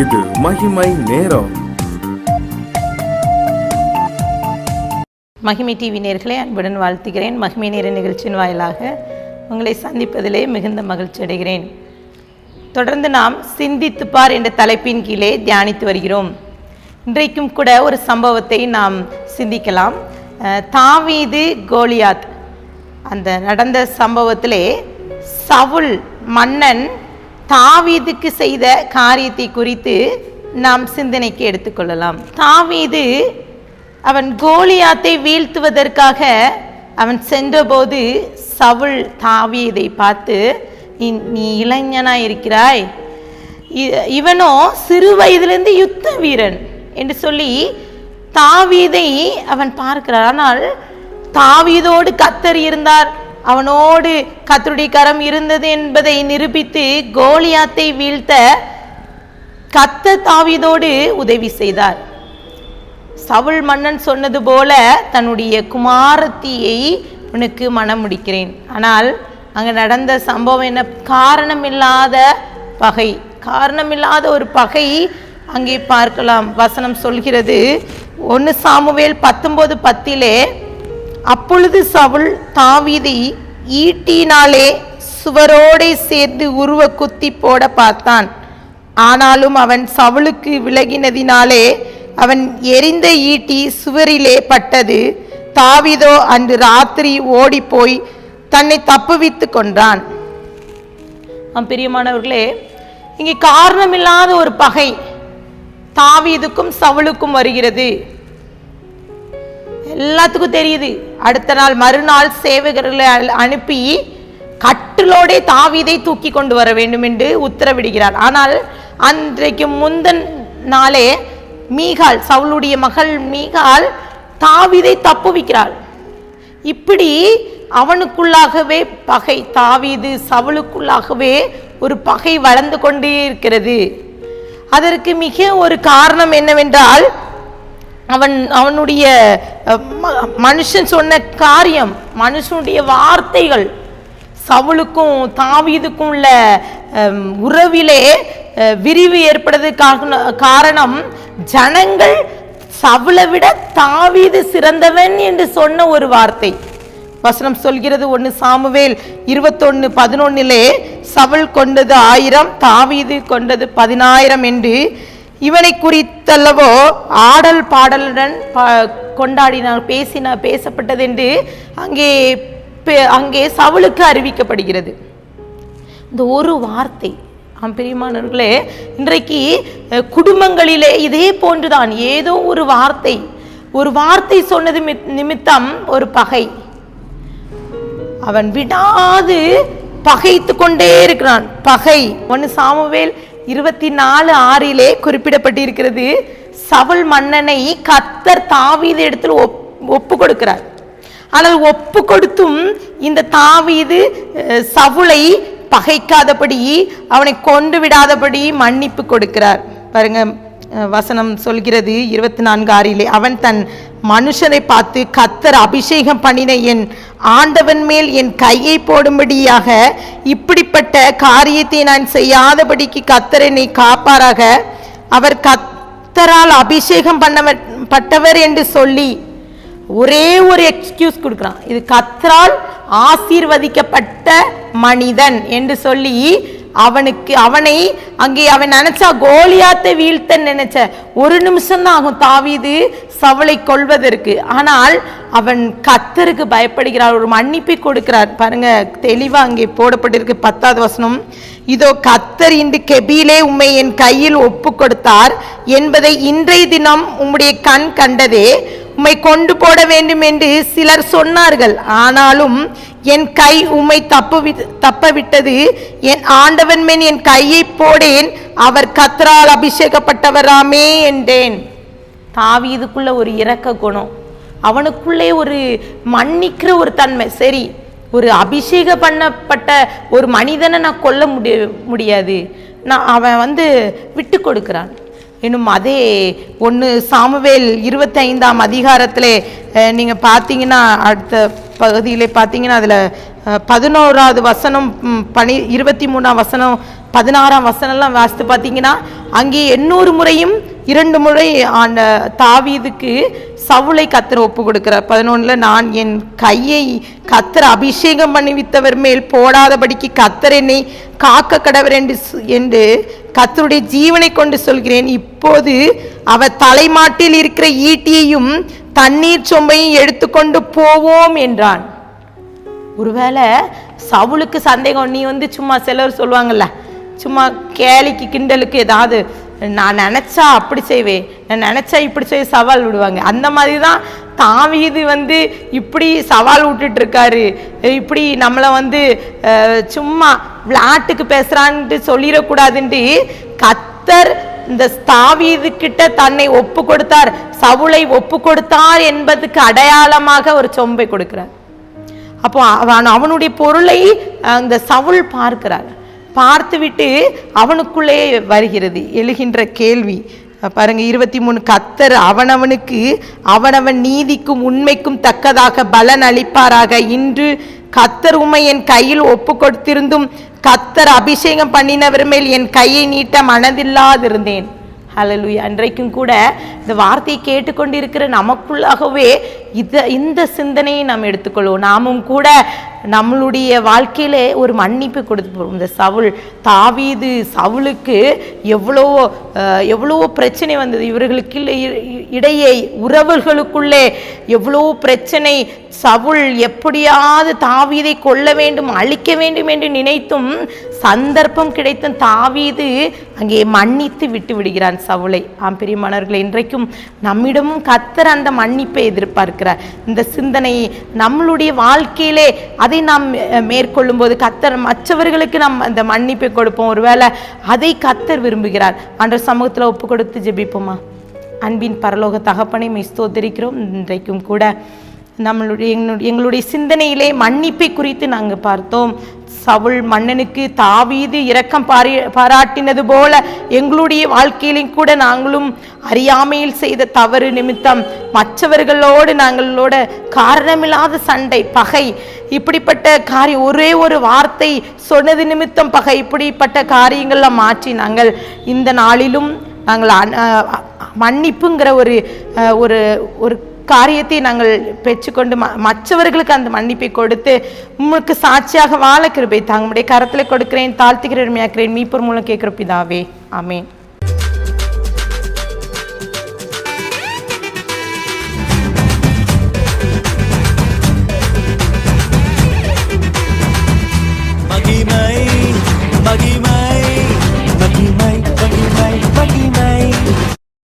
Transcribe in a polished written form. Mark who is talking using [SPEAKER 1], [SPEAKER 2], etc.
[SPEAKER 1] இது மகிமை நேரம்.
[SPEAKER 2] மகிமை டிவி நேயர்களை அன்புடன் வாழ்த்துகிறேன். மகிமை நேர நிகழ்ச்சியின் வாயிலாக உங்களை சந்திப்பதிலே மிகுந்த மகிழ்ச்சி அடைகிறேன். தொடர்ந்து நாம் சிந்தித்து பார் என்ற தலைப்பின் கீழே தியானித்து வருகிறோம். இன்றைக்கும் கூட ஒரு சம்பவத்தை நாம் சிந்திக்கலாம். தாவீது கோலியாத் அந்த நடந்த சம்பவத்திலே சவுல் மன்னன் தாவீதுக்கு செய்த காரியத்தை குறித்து நாம் சிந்தனைக்கு எடுத்துக்கொள்ளலாம். தாவீது அவன் கோலியாத்தை வீழ்த்துவதற்காக அவன் சென்றபோது சவுல் தாவீதை பார்த்து, நீ இளைஞனா இருக்கிறாய், இவனோ சிறு வயதிலிருந்து யுத்த வீரன் என்று சொல்லி தாவீதை அவன் பார்க்கிறார். ஆனால் தாவீதோடு கர்த்தர் இருந்தார், அவனோடு கர்த்தருடைய கரம் இருந்தது என்பதை நிரூபித்து கோலியாத்தை வீழ்த்த கர்த்தர் தாவீதோடு உதவி செய்தார். சவுல் மன்னன் சொன்னது போல தன்னுடைய குமாரத்தியை உனக்கு மனம் முடிக்கிறேன். ஆனால் அங்கே நடந்த சம்பவம் என்ன? காரணமில்லாத பகை, காரணமில்லாத ஒரு பகை அங்கே பார்க்கலாம். வசனம் சொல்கிறது 1 சாமுவேல் 19:10, அப்பொழுது சவுல் தாவீதை ஈட்டினாலே சுவரோடே சேர்ந்து உருவ குத்தி போட பார்த்தான். ஆனாலும் அவன் சவுலுக்கு விலகினதினாலே அவன் எரிந்த ஈட்டி சுவரிலே பட்டது. தாவீதோ அன்று ராத்திரி ஓடி போய் தன்னை தப்புவித்து கொண்டான். பிரியமானவர்களே, இங்கே காரணமில்லாத ஒரு பகை தாவீதுக்கும் சவுலுக்கும் வருகிறது. எல்லாத்துக்கும் தெரியுது. அடுத்த நாள் மறுநாள் சேவகர்களை அனுப்பி கட்டிலோடே தாவீதை தூக்கி கொண்டு வர வேண்டும் என்று உத்தரவிடுகிறார். ஆனால் அன்றைக்கு முந்தன் நாளே மீகாள், சவுளுடைய மகள் மீகாள் தாவீதை தப்புவிக்கிறாள். இப்படி அவனுக்குள்ளாகவே பகை, தாவீது சவுலுக்குள்ளாகவே ஒரு பகை வளர்ந்து கொண்டே இருக்கிறது. அதற்கு மிக ஒரு காரணம் என்னவென்றால், அவனுடைய மனுஷன் சொன்ன காரியம், மனுஷனுடைய வார்த்தைகள். சவுலுக்கும் தாவீதுக்கும் உள்ள உறவிலே விரிவு ஏற்படுவதற்கான காரணம் ஜனங்கள் சவுலை விட தாவீது சிறந்தவன் என்று சொன்ன ஒரு வார்த்தை. வசனம் சொல்கிறது 1 சாமுவேல் 21:11, சவுல் கொண்டது 1000, தாவீது கொண்டது 10000 என்று இவனை குறித்தல்லவோ ஆடல் பாடலுடன் கொண்டாடினார், பேசப்பட்டது என்று அங்கே சவுலுக்கு அறிவிக்கப்படுகிறது. இந்த ஒரு வார்த்தை, பிரியமானவர்களே, இன்றைக்கு குடும்பங்களிலே இதே போன்றுதான். ஏதோ ஒரு வார்த்தை சொன்னது நிமித்தம் ஒரு பகை. அவன் விடாது பகைத்து கொண்டே இருக்கிறான். பகை 1 சாமுவேல் 24:6 குறிப்பிடப்பட்டிருக்கிறது. சவுல் மன்னனை கர்த்தர் தாவீது இடத்தில் ஒப்பு கொடுக்கிறார். ஆனால் ஒப்பு கொடுத்தும் இந்த தாவீது சவுலை பகைக்காதபடி, அவனை கொண்டு விடாதபடி மன்னிப்பு கொடுக்கிறார். பாருங்க, வசனம் சொல்கிறது 24:6, அவன் தன் மனுஷனை பார்த்து, கர்த்தர் அபிஷேகம் பண்ணின என் ஆண்டவன் மேல் என் கையை போடும்படியாக இப்படிப்பட்ட காரியத்தை நான் செய்யாதபடிக்கு கர்த்தர் என்னை காப்பாராக. அவர் கர்த்தரால் அபிஷேகம் பண்ணப்பட்டவர் என்று சொல்லி ஒரே ஒரு எக்ஸ்கியூஸ் கொடுக்கிறான். இது கர்த்தரால் ஆசீர்வதிக்கப்பட்ட மனிதன் என்று சொல்லி அவனை அங்கே அவன் நினைச்சா கோலியாத்தை வீழ்த்த நினைச்ச 1 நிமிஷம் தான் ஆகும் தாவீது சவுலை கொள்வதற்கு. ஆனால் அவன் கர்த்தருக்கு பயப்படுகிறார், ஒரு மன்னிப்பை கொடுக்கிறார். பாருங்க, தெளிவா அங்கே போடப்பட்டிருக்கு 10வது வசனம், இதோ கர்த்தர் இன்று கெபியிலே உம்மை என் கையில் ஒப்பு கொடுத்தார் என்பதை இன்றைய தினம் உம்முடைய கண் கண்டதே. உம்மை கொண்டு போட வேண்டும் என்று சிலர் சொன்னார்கள், ஆனாலும் என் கை உம்மை தப்பவிட்டது. என் ஆண்டவன் மேல் என் கையை போடேன், அவர் கர்த்தரால் அபிஷேகப்பட்டவராமே என்றேன். தாவீதுக்குள்ள ஒரு இரக்க குணம், அவனுக்குள்ளே ஒரு மன்னிக்கிற ஒரு தன்மை. சரி, ஒரு அபிஷேகம் பண்ணப்பட்ட ஒரு மனிதனை நான் கொல்ல முடியாது, அவன் விட்டு கொடுக்கிறான். இன்னும் அதே 1 சாமுவேல் 25 நீங்கள் பார்த்தீங்கன்னா, அடுத்த பகுதியிலே பார்த்தீங்கன்னா அதில் 11வது வசனம் 23ஆம் வசனம் 16ஆம் வசனம்லாம் வாசித்து பார்த்தீங்கன்னா, அங்கே 800 முறையும் 2 முறை அந்த தாவீதுக்கு சவுலை கர்த்தர் ஒப்பு கொடுக்கிறார். 11 நான் என் கையை கர்த்தர் அபிஷேகம் பண்ணிவித்தவர் மேல் போடாதபடிக்கு கர்த்தர் என்னை காக்க கடவர் என்று கர்த்தருடைய ஜீவனை கொண்டு சொல்கிறேன். இப்போது அவர் தலைமாட்டில் இருக்கிற ஈட்டியையும் தண்ணீர் சொம்பையும் எடுத்துக்கொண்டு போவோம் என்றான். ஒருவேளை சவுலுக்கு சந்தேகம், நீ சும்மா சிலர் சொல்லுவாங்கல்ல, சும்மா கேலிக்கு கிண்டலுக்கு ஏதாவது நான் நினைச்சா அப்படி செய்வேன், நான் நினைச்சா இப்படி செய்ய சவால் விடுவாங்க. அந்த மாதிரி தான் தாவீது இப்படி சவால் விட்டுட்டு இருக்காரு. இப்படி நம்மளை சும்மா விளையாட்டுக்கு பேசுறான்ட்டு சொல்லிடக்கூடாதுன்ட்டு கர்த்தர் இந்த தாவீது கிட்ட தன்னை ஒப்பு கொடுத்தார், சவுலை ஒப்பு கொடுத்தார் என்பதுக்கு அடையாளமாக ஒரு சொம்பை கொடுக்கிறார். அப்போ அவனுடைய பொருளை அந்த சவுல் பார்க்கிறார். பார்த்துவிட்டு அவனுக்குள்ளே வருகிறது எழுகின்ற கேள்வி பாருங்க, 23 கர்த்தர் அவனவனுக்கு அவனவன் நீதிக்கும் உண்மைக்கும் தக்கதாக பலன் அளிப்பாராக. இன்று கர்த்தர் உம்மை என் கையில் ஒப்பு கொடுத்திருந்தும் கர்த்தர் அபிஷேகம் பண்ணினவர் மேல் என் கையை நீட்ட மனதில்லாதிருந்தேன். ஹல்லேலூயா. அன்றைக்கும் கூட இந்த வார்த்தையை கேட்டுக்கொண்டிருக்கிற நமக்குள்ளாகவே இந்த சிந்தனையை நாம் எடுத்துக்கொள்வோம். நாமும் கூட நம்மளுடைய வாழ்க்கையிலே ஒரு மன்னிப்பு கொடுத்து, இந்த தாவீது சவுலுக்கு எவ்வளவோ பிரச்சனை வந்தது, இவர்களுக்கு இடையே உறவுகளுக்குள்ளே எவ்வளோ பிரச்சனை. சவுல் எப்படியாவது தாவீதை கொல்ல வேண்டும், அழிக்க வேண்டும் என்று நினைத்தும் சந்தர்ப்பம் கிடைத்தும் தாவீது அங்கே மன்னித்து விட்டு விடுகிறான் சவுலை. பிரியமானவர்களே, இன்றைக்கும் நம்மிடமும் கர்த்தர் அந்த மன்னிப்பை எதிர்பார்க்கிறார். இந்த சிந்தனை நம்மளுடைய வாழ்க்கையிலே அதை நாம் மேற்கொள்ளும் போது கர்த்தர் மற்றவர்களுக்கு நாம் அந்த மன்னிப்பை கொடுப்போம். ஒருவேளை அதை கர்த்தர் விரும்புகிறார். ஆண்டவர் சமூகத்தில் ஒப்பு கொடுத்து ஜெபிப்போமா? அன்பின் பரலோக தகப்பனை ஸ்தோத்திரிக்கிறோம். இன்றைக்கும் கூட எங்களுடைய சிந்தனையிலே மன்னிப்பை குறித்து நாங்கள் பார்த்தோம். சவுல் மன்னனுக்கு தாவீது இரக்கம் பாராட்டினது போல எங்களுடைய வாழ்க்கையிலும் கூட நாங்களும் அறியாமையில் செய்த தவறு நிமித்தம் மற்றவர்களோடு நாங்களோட காரணமில்லாத சண்டை, பகை, இப்படிப்பட்ட காரியம், ஒரே ஒரு வார்த்தை சொன்னது நிமித்தம் பகை, இப்படிப்பட்ட காரியங்கள்லாம் மாற்றி நாங்கள் இந்த நாளிலும் நாங்கள் மன்னிப்புங்கிற ஒரு காரியத்தை நாங்கள் பெற்றுக்கொண்டு மற்றவர்களுக்கு அந்த மன்னிப்பை கொடுத்து உங்களுக்கு சாட்சியாக வாழ கிருபை தாங்க. உம்முடைய கரத்தில் கொடுக்கிறேன், தாழ்த்துகிறேன், மீட்பர் மூலம் கேட்கிற பிதாவே, ஆமென்.
[SPEAKER 3] மகிமை